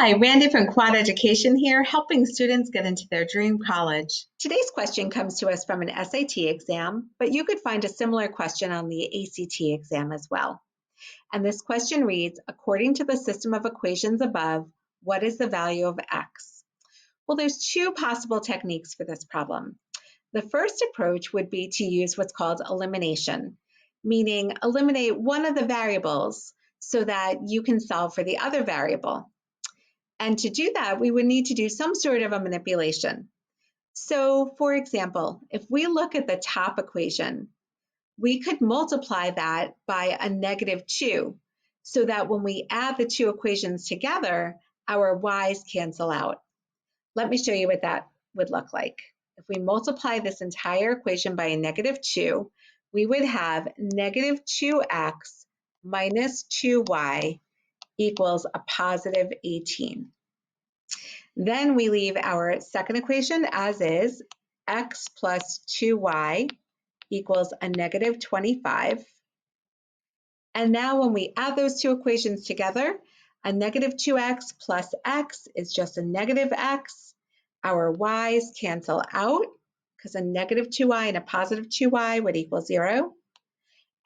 Hi, Randee from Quad Education here, helping students get into their dream college. Today's question comes to us from an SAT exam, but you could find a similar question on the ACT exam as well. And this question reads, according to the system of equations above, what is the value of x? Well, there's two possible techniques for this problem. The first approach would be to use what's called elimination, meaning eliminate one of the variables so that you can solve for the other variable. And to do that, we would need to do some sort of a manipulation. So for example, if we look at the top equation, we could multiply that by a -2 so that when we add the two equations together, our y's cancel out. Let me show you what that would look like. If we multiply this entire equation by a -2, we would have -2x minus 2y equals a positive 18. Then we leave our second equation as is, x plus 2y equals a -25. And now when we add those two equations together, a -2x plus x is just a -x. Our y's cancel out because a -2y and a positive 2y would equal 0.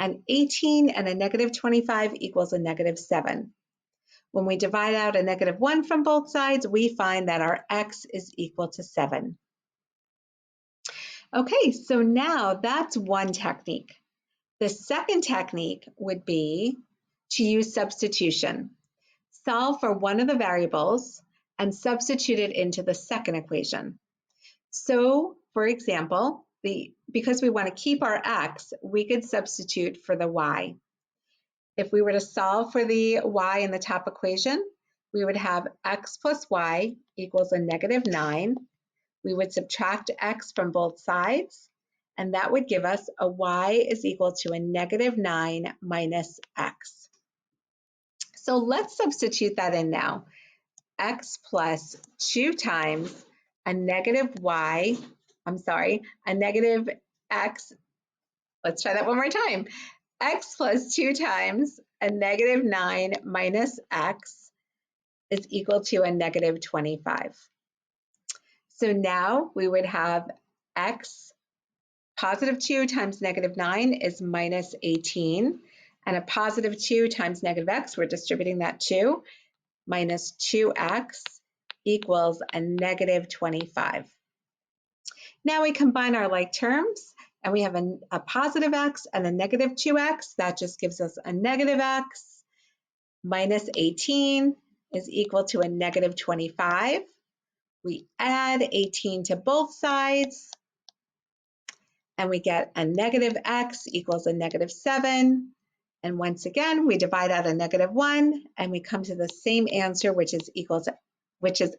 And 18 and a -25 equals a -7. When we divide out a -1 from both sides, we find that our x is equal to 7. Okay, so now that's one technique. The second technique would be to use substitution. Solve for one of the variables and substitute it into the second equation. So, for example, because we want to keep our x, we could substitute for the y. If we were to solve for the y in the top equation, we would have x plus y equals a -9. We would subtract x from both sides, and that would give us a y is equal to a -9 minus x. So let's substitute that in now. X plus 2 times a -x. Let's try that one more time. X plus 2 times a -9 minus x is equal to a -25. So now we would have x, positive 2 times -9 is minus 18, and a positive 2 times -x, we're distributing that 2, minus 2x equals a -25. Now we combine our like terms, and we have a positive x and a -2x. That just gives us a -x. Minus 18 is equal to a -25. We add 18 to both sides, and we get a -x equals a -7. And once again, we divide out a -1, and we come to the same answer, which is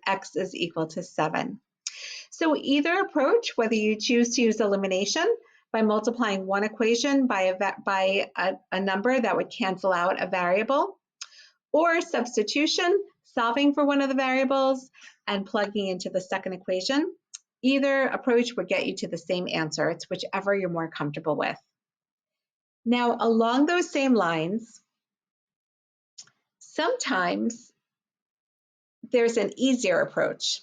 x is equal to 7. So either approach, whether you choose to use elimination by multiplying one equation by a number that would cancel out a variable, or substitution, solving for one of the variables and plugging into the second equation, either approach would get you to the same answer. It's whichever you're more comfortable with. Now, along those same lines, sometimes there's an easier approach.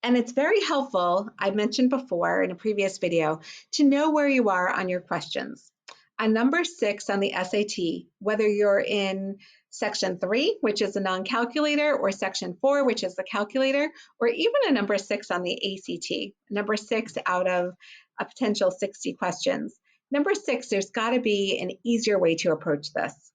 And it's very helpful, I mentioned before in a previous video, to know where you are on your questions. On number 6 on the SAT, whether you're in section 3, which is a non-calculator, or section 4, which is the calculator, or even a number 6 on the ACT, number 6 out of a potential 60 questions. Number 6, there's got to be an easier way to approach this.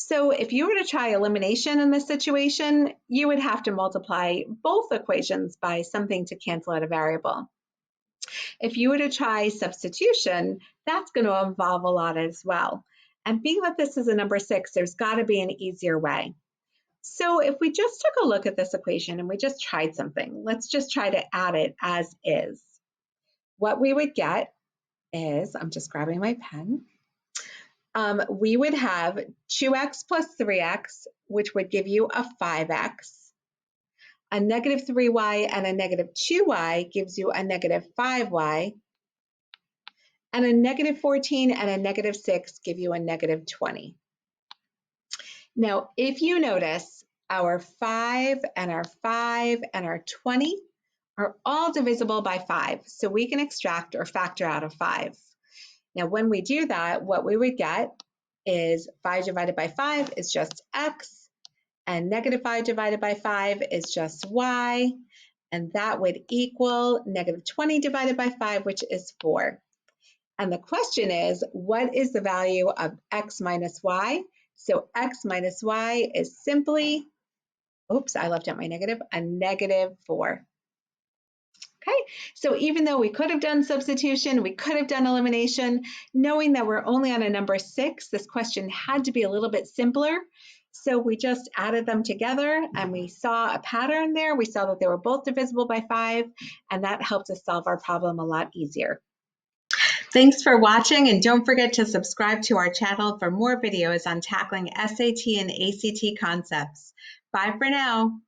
So if you were to try elimination in this situation, you would have to multiply both equations by something to cancel out a variable. If you were to try substitution, that's going to involve a lot as well. And being that this is a number 6, there's got to be an easier way. So if we just took a look at this equation and we just tried something, let's just try to add it as is. What we would get is, I'm just grabbing my pen, we would have 2x plus 3x, which would give you a 5x. A -3y and a -2y gives you a -5y. And a -14 and a -6 give you a -20. Now, if you notice, our 5 and our 5 and our 20 are all divisible by 5. So we can extract or factor out of 5. Now, when we do that, what we would get is 5 divided by 5 is just x, and negative 5 divided by 5 is just y, and that would equal negative 20 divided by 5, which is 4. And the question is, what is the value of x minus y? So x minus y is simply, oops, I left out my negative, a negative 4. Okay, so even though we could have done substitution, we could have done elimination, knowing that we're only on a number 6, this question had to be a little bit simpler. So we just added them together and we saw a pattern there. We saw that they were both divisible by 5, and that helped us solve our problem a lot easier. Thanks for watching, and don't forget to subscribe to our channel for more videos on tackling SAT and ACT concepts. Bye for now.